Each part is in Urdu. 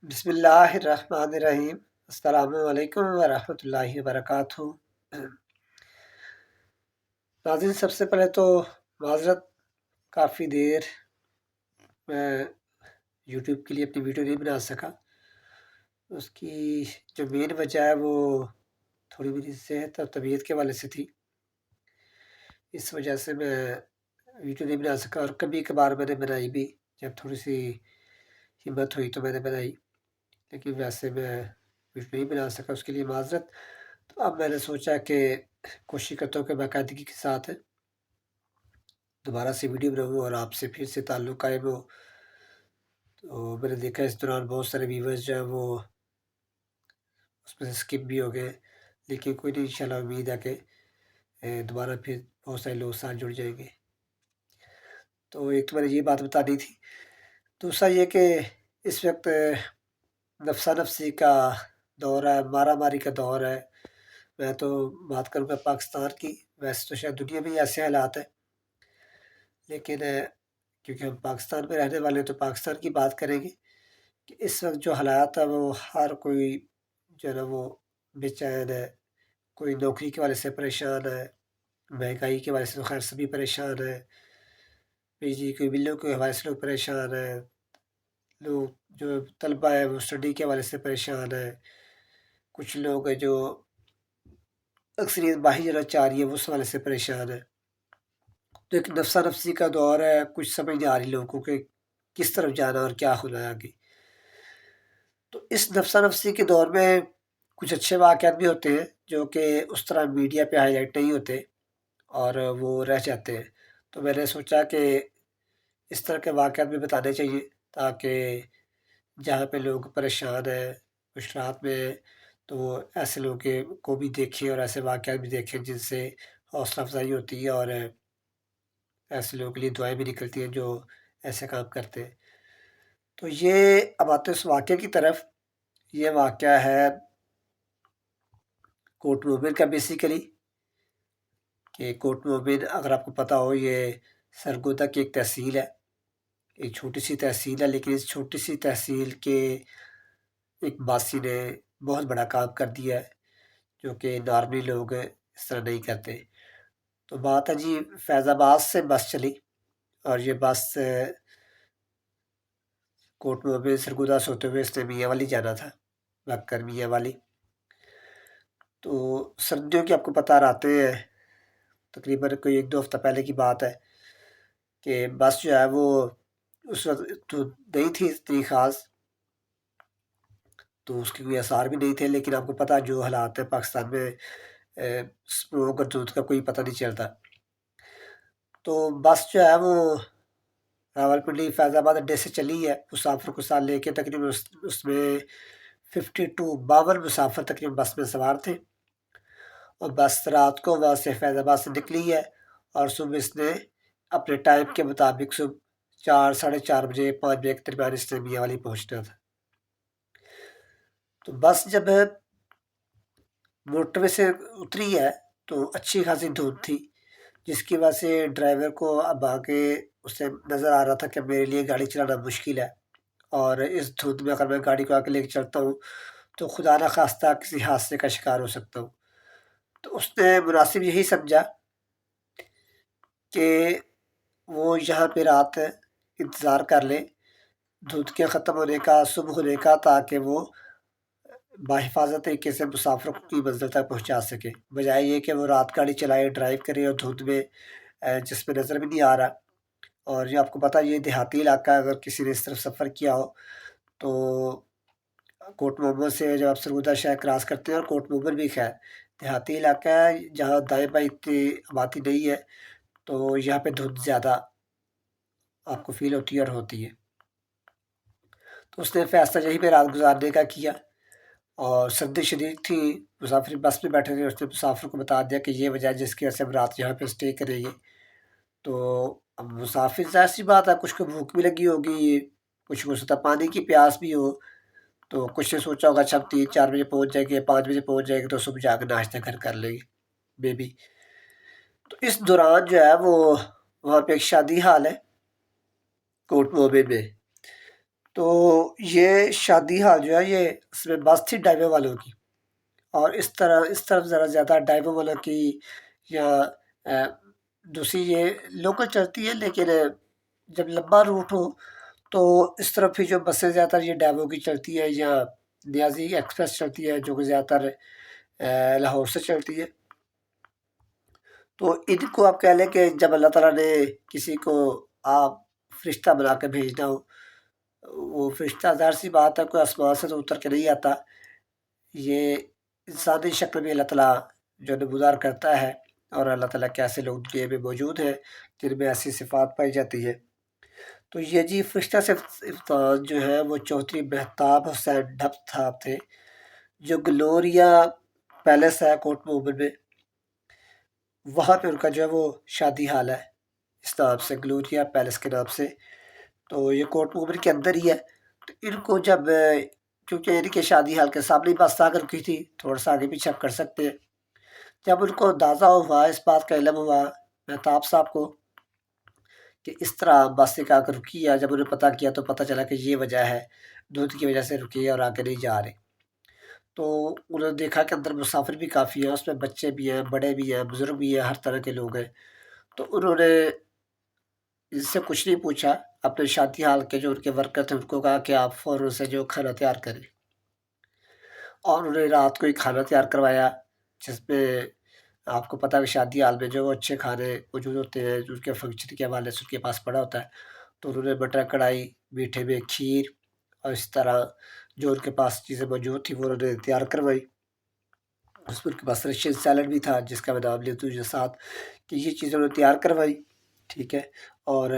بسم اللہ الرحمن الرحیم۔ السلام علیکم ورحمۃ اللہ وبرکاتہ۔ ناظرین، سب سے پہلے تو معذرت، کافی دیر میں یوٹیوب کے لیے اپنی ویڈیو نہیں بنا سکا۔ اس کی جو مین وجہ ہے وہ تھوڑی میری صحت اور طبیعت کے حوالے سے تھی، اس وجہ سے میں ویڈیو نہیں بنا سکا، اور کبھی کبھار میں نے بنائی بھی، جب تھوڑی سی ہمت ہوئی تو میں نے بنائی، لیکن ویسے میں ویڈیو نہیں بنا سکا، اس کے لیے معذرت۔ تو اب میں نے سوچا کہ کوشش کرتا ہوں کہ باقاعدگی کے ساتھ دوبارہ سے ویڈیو بناؤں اور آپ سے پھر سے تعلق قائم ہو۔ تو میں نے دیکھا اس دوران بہت سارے ویورز جو ہیں وہ اس میں سے اسکپ بھی ہو گئے، لیکن کوئی نہیں، انشاءاللہ امید ہے کہ دوبارہ پھر بہت سارے لوگ ساتھ جڑ جائیں گے۔ تو ایک تو میں نے یہ بات بتانی تھی، دوسرا یہ کہ اس وقت نفسا نفسی کا دور ہے، مارا ماری کا دور ہے۔ میں تو بات کروں گا پاکستان کی، ویسے تو شاید دنیا میں ہی ایسے حالات ہیں، لیکن کیونکہ ہم پاکستان میں رہنے والے ہیں تو پاکستان کی بات کریں گے کہ اس وقت جو حالات ہیں وہ ہر کوئی جو ہے نا وہ بے چین ہے، کوئی نوکری کے والے سے پریشان ہے، مہنگائی کے والے سے تو خیر سبھی پریشان ہیں، بجلی کے بلوں کے حوالے سے لوگ پریشان ہیں، لوگ جو طلبہ ہے وہ اسٹڈی کے حوالے سے پریشان ہے، کچھ لوگ ہیں جو اکثریت باہر جانا چاہ رہی ہے وہ اس حوالے سے پریشان ہے۔ تو ایک نفسا نفسی کا دور ہے، کچھ سمجھ نہیں آ رہی لوگوں کو کہ کس طرف جانا اور کیا ہونا ہے آگے۔ تو اس نفسا نفسی کے دور میں کچھ اچھے واقعات بھی ہوتے ہیں جو کہ اس طرح میڈیا پہ ہائی لائٹ نہیں ہوتے اور وہ رہ جاتے ہیں، تو میں نے سوچا کہ اس طرح کے واقعات بھی بتانے چاہیے تاکہ جہاں پہ لوگ پریشان ہیں، مشکلات میں ہیں، تو وہ ایسے لوگوں کو بھی دیکھیں اور ایسے واقعات بھی دیکھیں جن سے حوصلہ افزائی ہوتی ہے، اور ایسے لوگوں کے لیے دعائیں بھی نکلتی ہیں جو ایسے کام کرتے ہیں۔ تو یہ اب آتے اس واقعے کی طرف، یہ واقعہ ہے کوٹ مومن کا بیسیکلی، کہ کوٹ مومن اگر آپ کو پتہ ہو یہ سرگودا کی ایک تحصیل ہے، ایک چھوٹی سی تحصیل ہے، لیکن اس چھوٹی سی تحصیل کے ایک باسی نے بہت بڑا کام کر دیا ہے جو کہ نارملی لوگ اس طرح نہیں کرتے۔ تو بات ہے جی فیض آباد سے بس چلی، اور یہ بس کوٹ مومن سرگودا سے ہوتے ہوئے اس نے میاں والی جانا تھا، بکر میاں والی۔ تو سردیوں کی آپ کو پتہ رہتے ہیں، تقریباً کوئی 1-2 ہفتہ پہلے کی بات ہے کہ بس جو ہے وہ اس وقت تو نہیں تھی اتنی خاص، تو اس کے کوئی آثار بھی نہیں تھے، لیکن آپ کو پتہ جو حالات ہیں پاکستان میں، اسموک اور دودھ کا کوئی پتہ نہیں چلتا۔ تو بس جو ہے وہ راولپنڈی فیض آباد اڈے سے چلی ہے، مسافر کو ساتھ لے کے، تقریباً اس میں 52 مسافر تقریباً بس میں سوار تھے، اور بس رات کو وہاں سے فیض آباد سے نکلی ہے، اور صبح اس نے اپنے ٹائم کے مطابق صبح 4-4:30 بجے 5 بجے کے درمیان اس نے میاں والی پہنچنا تھا۔ تو بس جب موٹر وے سے اتری ہے تو اچھی خاصی دھند تھی، جس کی وجہ سے ڈرائیور کو اب آگے اسے نظر آ رہا تھا کہ میرے لیے گاڑی چلانا مشکل ہے، اور اس دھند میں اگر میں گاڑی کو آگے لے کے چلتا ہوں تو خدا نہ خواستہ کسی حادثے کا شکار ہو سکتا ہوں۔ تو اس نے مناسب یہی سمجھا کہ وہ یہاں پہ رات انتظار کر لے دھند کے ختم ہونے کا، صبح ہونے کا، تاکہ وہ باحفاظت طریقے سے مسافروں کی منزل تک پہنچا سکے، بجائے یہ کہ وہ رات گاڑی چلائے، ڈرائیو کرے اور دھند میں جس میں نظر بھی نہیں آ رہا۔ اور یہ آپ کو پتہ یہ دیہاتی علاقہ ہے، اگر کسی نے اس طرف سفر کیا ہو تو کوٹ مومن سے جب آپ سرگودا شہر کراس کرتے ہیں، اور کوٹ مومن بھی خیر دیہاتی علاقہ ہے جہاں دائیں بائیں اتنی آبادی نہیں ہے، تو یہاں پہ دھند زیادہ آپ کو فیل ہوتی ہے اور ہوتی ہے۔ تو اس نے فیصلہ یہیں پہ رات گزارنے کا کیا، اور سردی شدید تھی، مسافر بس میں بیٹھے تھے، اس نے مسافر کو بتا دیا کہ یہ وجہ ہے جس کی وجہ سے ہم رات یہاں پہ اسٹے کریں گے۔ تو اب مسافر ظاہر سی بات ہے کچھ کو بھوک بھی لگی ہوگی، کچھ کو ستا پانی کی پیاس بھی ہو، تو کچھ نے سوچا ہوگا اچھا ہم 3-4 بجے پہنچ جائیں گے، 5 بجے پہنچ جائیں گے تو صبح جا کے ناشتہ گھر کر لیں گے بے بی۔ تو اس دوران جو ہے وہ وہاں پہ ایک شادی حال ہے کوٹ مومن میں، تو یہ شادی ہال جو ہے یہ اس میں بس تھی ڈرائیور والوں کی، اور اس طرف ذرا زیادہ ڈرائیور والوں کی یا دوسری یہ لوکل چلتی ہے، لیکن جب لمبا روٹ ہو تو اس طرف ہی جو بسیں زیادہ تر یہ ڈرائیوروں کی چلتی ہے، یا نیازی ایکسپریس چلتی ہے جو کہ زیادہ تر لاہور سے چلتی ہے۔ تو ان کو آپ کہہ لیں کہ جب اللہ تعالیٰ نے کسی کو آپ فرشتہ بنا کے بھیجنا ہو، وہ فرشتہ ظاہر سی بات ہے کوئی آسمان سے تو اتر کے نہیں آتا، یہ انسانی شکل میں اللہ تعالیٰ جو نمودار کرتا ہے، اور اللہ تعالیٰ کے ایسے لوگ دنیا میں موجود ہیں جن میں ایسی صفات پائی جاتی ہے۔ تو یہ جی فرشتہ سے جو ہے وہ چودھری مہتاب حسین ڈھپ صاحب تھے، جو گلوریا پیلس ہے کوٹ مومن میں، وہاں پہ ان کا جو ہے وہ شادی حال ہے اس نام سے، گلوریا پیلس کے نام سے۔ تو یہ کوٹ مومن کے اندر ہی ہے۔ تو ان کو جب کیونکہ ان کے شادی حال کے سامنے بس آ کر رکی تھی، تھوڑا سا آگے پیچھے آپ کر سکتے ہیں، جب ان کو اندازہ ہوا، اس بات کا علم ہوا مہتاب صاحب کو کہ اس طرح بس ایک آ کر رکی ہے، جب انہیں پتہ کیا تو پتہ چلا کہ یہ وجہ ہے، دودھ کی وجہ سے رکی ہے اور آگے نہیں جا رہے۔ تو انہوں نے دیکھا کہ اندر مسافر بھی کافی ہیں، اس میں بچے بھی ہیں، بڑے بھی ہیں، بزرگ بھی ہیں، ہر طرح کے لوگ ہیں۔ تو انہوں نے ان سے کچھ نہیں پوچھا، اپنے شادی حال کے جو ان کے ورکر تھے ان کو کہا کہ آپ فوراً سے جو کھانا تیار کریں، اور انہوں نے رات کو ہی کھانا تیار کروایا، جس میں آپ کو پتہ ہے کہ شادی حال میں جو وہ اچھے کھانے موجود ہوتے ہیں جو ان کے فنکشن کے حوالے سے ان کے پاس پڑا ہوتا ہے، تو انہوں نے بٹر کڑھائی، میٹھے میں کھیر، اور اس طرح جو ان کے پاس چیزیں موجود تھیں وہ انہوں نے تیار کروائی۔ اس میں ان کے پاس رشین سیلڈ بھی تھا جس کا میں نام لیتا ہوں جو ساتھ، کہ یہ چیزیں انہوں نے تیار کروائی، ٹھیک ہے، اور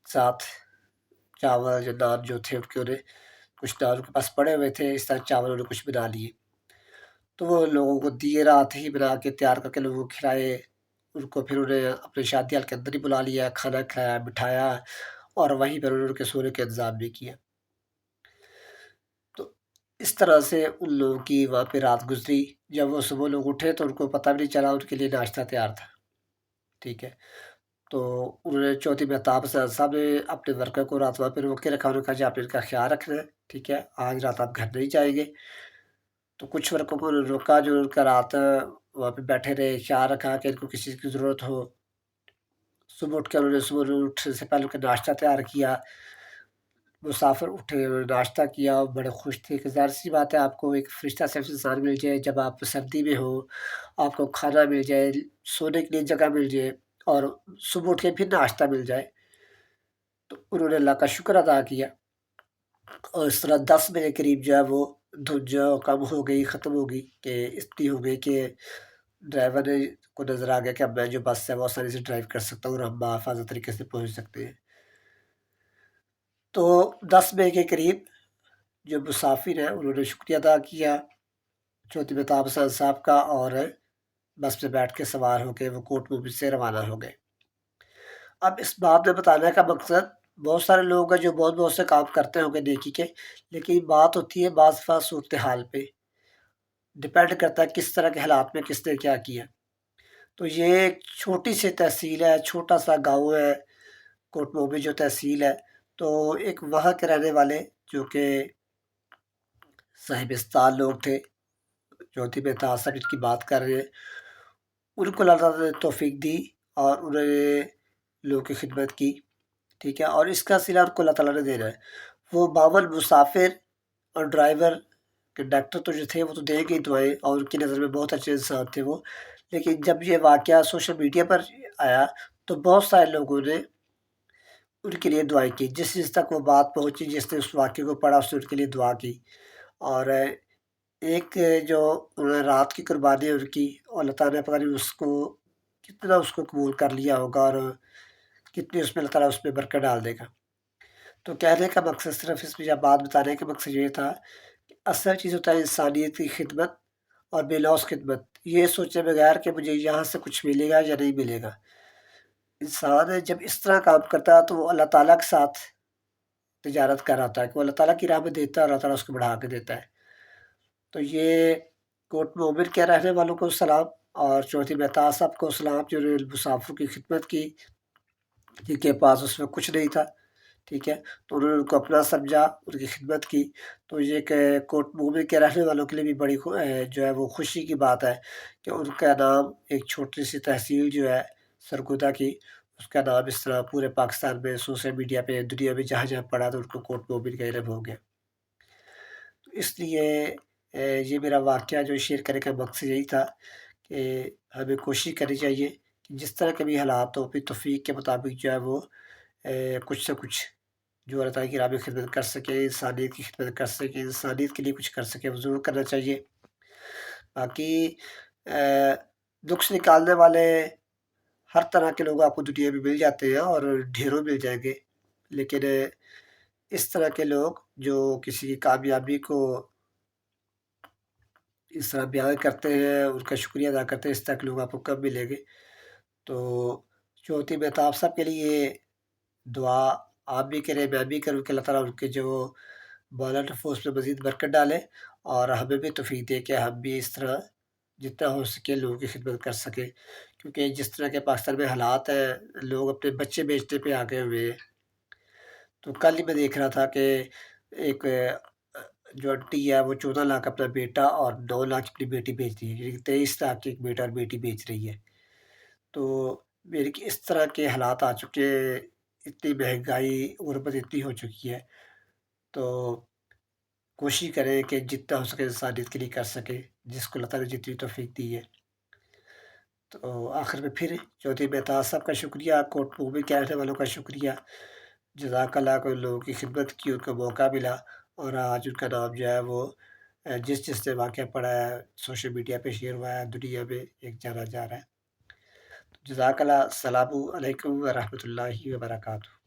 ساتھ چاول جو نان جو تھے ان کے انہیں کچھ نان ان کے پاس پڑے ہوئے تھے، اس طرح چاول انہوں نے کچھ بنا لیے، تو وہ لوگوں کو دیے، رات ہی بنا کے تیار کر کے لوگوں کو کھلائے۔ ان کو پھر انہیں اپنے شادی حال کے اندر ہی بلا لیا، کھانا کھلایا، بٹھایا، اور وہیں پر انہوں نے ان کے سونے کا انتظام بھی کیا۔ تو اس طرح سے ان لوگوں کی وہاں پہ رات گزری۔ جب وہ صبح لوگ اٹھے تو ان کو پتہ بھی نہیں چلا، ان کے لیے ناشتہ تیار تھا، ٹھیک ہے۔ تو انہوں نے چوتھی مہتاب صاحب نے اپنے ورکر کو رات وہاں پہ روک کے رکھا، انہوں نے کہا جی آپ نے ان کا خیال رکھنا ہے، ٹھیک ہے، آج رات آپ گھر نہیں جائیں گے۔ تو کچھ ورکروں کو انہوں نے روکا جو ان کا رات وہاں پہ بیٹھے رہے، خیال رکھا کہ ان کو کسی چیز کی ضرورت ہو۔ صبح اٹھ کے انہوں نے صبح اٹھنے سے پہلے ان کا ناشتہ تیار کیا، مسافر اٹھے، انہوں نے ناشتہ کیا، اور بڑے خوش تھے کہ ظاہر سی بات ہے آپ کو ایک فرشتہ سے انسان مل جائے، جب آپ سردی میں ہو، آپ کو کھانا مل جائے، سونے کے لیے جگہ مل جائے، اور صبح اٹھ کے پھر ناشتہ مل جائے، تو انہوں نے اللہ کا شکر ادا کیا۔ اور اس طرح 10 بجے قریب جو ہے وہ دھند جو کم ہو گئی، ختم ہو گئی، کہ اتنی ہو گئی کہ ڈرائیور کو نظر آ گیا کہ اب میں جو بس ہے وہ آسانی سے ڈرائیو کر سکتا ہوں اور ہم بحفاظت طریقے سے پہنچ سکتے ہیں۔ تو 10 بجے کے قریب جو مسافر ہیں انہوں نے شکریہ ادا کیا چوتھی مہتاب حسین صاحب کا، اور بس میں بیٹھ کے سوار ہو کے وہ کوٹ مومن سے روانہ ہو گئے۔ اب اس بات میں بتانے کا مقصد، بہت سارے لوگ ہیں جو بہت بہت سے کام کرتے ہوں گے نیکی کے، لیکن بات ہوتی ہے بعض دفعہ صورتحال پہ، ڈپینڈ کرتا ہے کس طرح کے حالات میں کس نے کیا کیا۔ تو یہ ایک چھوٹی سی تحصیل ہے، چھوٹا سا گاؤں ہے کوٹ مومن جو تحصیل ہے، تو ایک وہاں کے رہنے والے جو کہ صاحب استعال لوگ تھے، چوتھی مہتاب صاحب جن کی بات کر رہے ہیں، ان کو اللہ تعالیٰ نے توفیق دی اور انہوں نے لوگوں کی خدمت کی، ٹھیک ہے، اور اس کا صلہ ان کو اللہ تعالیٰ نے دینا ہے۔ وہ 52 مسافر اور ڈرائیور کنڈکٹر تو جو تھے وہ تو دیں گے ہی دعائیں، اور ان کی نظر میں بہت اچھے انسان تھے وہ، لیکن جب یہ واقعہ سوشل میڈیا پر آیا تو بہت سارے لوگوں نے ان کے لیے دعائیں کی، جس تک وہ بات پہنچی، جس نے اس واقعے کو پڑھا اس نے ان کے لیے دعا کی، اور ایک جو انہوں نے رات کی قربانی ان کی، اور اللہ تعالیٰ نے پتہ نہیں اس کو کتنا اس کو قبول کر لیا ہوگا، اور کتنی اس میں اللہ تعالیٰ اس میں برکت ڈال دے گا۔ تو کہنے کا مقصد صرف اس میں یا بات بتانے کا مقصد یہ تھا کہ اصل چیز ہوتا ہے انسانیت کی خدمت اور بے لوث خدمت، یہ سوچے بغیر کہ مجھے یہاں سے کچھ ملے گا یا نہیں ملے گا۔ انسان جب اس طرح کام کرتا ہے تو وہ اللہ تعالیٰ کے ساتھ تجارت کر رہا ہوتا ہے کہ وہ اللہ تعالیٰ کی راہ میں دیتا ہے اور اللہ تعالیٰ اس کو بڑھا کے دیتا ہے۔ تو یہ کوٹ مومن کے رہنے والوں کو سلام، اور چوتھی مہتاب صاحب کو سلام جو نے مسافروں کی خدمت کی، جن کے پاس اس میں کچھ نہیں تھا، ٹھیک ہے؟ تو انہوں نے ان کو اپنا سمجھا، ان کی خدمت کی، تو یہ ایک کوٹ مومن کے رہنے والوں کے لیے بھی بڑی جو ہے وہ خوشی کی بات ہے کہ ان کا نام ایک چھوٹی سی تحصیل جو ہے سرگودا کی، اس کا نام اس طرح پورے پاکستان میں، سوشل میڈیا پہ، دنیا میں جہاں جہاں پڑھا تو ان کو کوٹ مومن کا علم ہو گیا۔ تو اس لیے یہ میرا واقعہ جو شیئر کرنے کا مقصد یہی تھا کہ ہمیں کوشش کرنی چاہیے کہ جس طرح کے بھی حالات ہو، اپنی توفیق کے مطابق جو ہے وہ کچھ سے کچھ جو اللہ تعالیٰ کی راہ میں خدمت کر سکے، انسانیت کی خدمت کر سکے، انسانیت کے لیے کچھ کر سکے، وہ ضرور کرنا چاہیے۔ باقی دکھ سے نکالنے والے ہر طرح کے لوگ آپ کو دنیا میں مل جاتے ہیں اور ڈھیروں مل جائیں گے، لیکن اس طرح کے لوگ جو کسی کی کامیابی کو اس طرح بیان کرتے ہیں، ان کا شکریہ ادا کرتے ہیں، اس طرح کے لوگ آپ کو کم ملیں گے۔ تو چوتھی مہتاب صاحب کے لیے دعا آپ بھی کریں، میں بھی کروں کہ اللہ تعالیٰ ان کے جو بالا نفوس میں مزید برکت ڈالے اور ہمیں بھی توفیق دے کہ ہم بھی اس طرح جتنا ہو سکے لوگوں کی خدمت کر سکیں، کیونکہ جس طرح کے پاکستان میں حالات ہیں، لوگ اپنے بچے بیچنے پہ آگے ہوئے ہیں۔ تو کل ہی میں دیکھ رہا تھا کہ ایک جو آنٹی ہے وہ 14 لاکھ اپنا بیٹا اور 9 لاکھ اپنی بیٹی بیچ رہی ہے، یعنی 23 لاکھ کی ایک بیٹا اور بیٹی بیچ رہی ہے۔ تو میرے کہ اس طرح کے حالات آ چکے ہیں، اتنی مہنگائی، غربت اتنی ہو چکی ہے، تو کوشش کریں کہ جتنا ہو سکے انسانیت کے لیے کر سکیں، جس کو اللہ تعالیٰ نے جتنی توفیق دی ہے۔ تو آخر میں پھر چودھری مہتاب صاحب کا شکریہ، کوٹ مومن کے رہنے والوں کا شکریہ، جزاک اللہ کو لوگوں کی خدمت کی، ان کو موقع ملا اور آج ان کا نام جو ہے وہ جس نے واقعہ پڑھا ہے سوشل میڈیا پہ شیئر ہوا ہے، دنیا میں ایک جانا جا رہا ہے۔ جزاک اللہ، السلام علیکم ورحمۃ اللہ وبرکاتہ۔